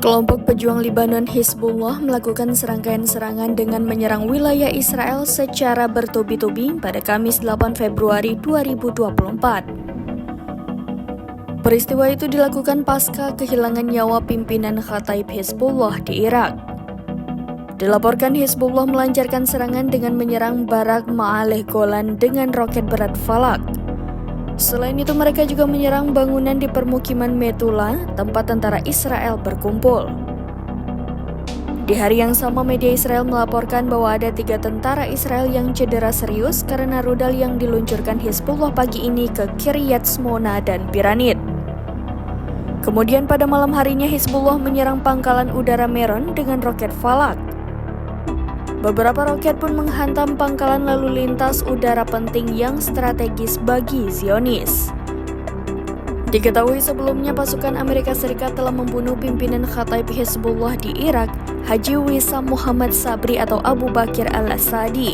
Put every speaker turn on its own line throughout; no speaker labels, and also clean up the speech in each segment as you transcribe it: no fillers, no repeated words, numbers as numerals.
Kelompok pejuang Libanon Hizbullah melakukan serangkaian serangan dengan menyerang wilayah Israel secara bertubi-tubi pada Kamis 8 Februari 2024. Peristiwa itu dilakukan pasca kehilangan nyawa pimpinan Khatib Hizbullah di Irak. Dilaporkan Hizbullah melancarkan serangan dengan menyerang Barak Ma'aleh Golan dengan roket berat Falak. Selain itu mereka juga menyerang bangunan di permukiman Metula, tempat tentara Israel berkumpul. Di hari yang sama media Israel melaporkan bahwa ada 3 tentara Israel yang cedera serius karena rudal yang diluncurkan Hizbullah pagi ini ke Kiryat Shmona dan Biranit. Kemudian pada malam harinya Hizbullah menyerang pangkalan udara Meron dengan roket Falak. Beberapa roket pun menghantam pangkalan lalu lintas udara penting yang strategis bagi Zionis. Diketahui sebelumnya pasukan Amerika Serikat telah membunuh pimpinan Khatib Hizbullah di Irak, Haji Wissam Muhammad Sabri atau Abu Bakr al-Asadi.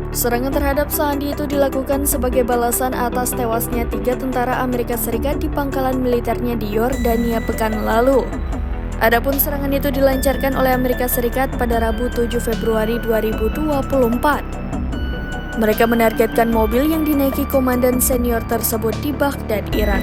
Serangan terhadap Sadi itu dilakukan sebagai balasan atas tewasnya 3 tentara Amerika Serikat di pangkalan militernya di Yordania pekan lalu. Adapun serangan itu dilancarkan oleh Amerika Serikat pada Rabu 7 Februari 2024. Mereka menargetkan mobil yang dinaiki komandan senior tersebut di Baghdad, Irak.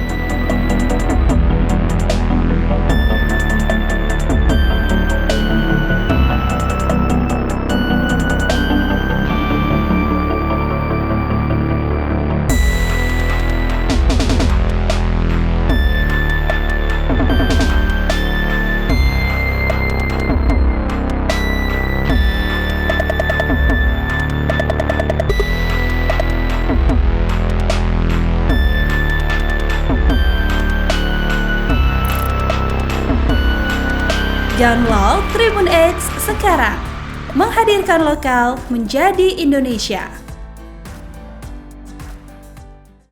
Download Tribun X sekarang, menghadirkan lokal menjadi Indonesia.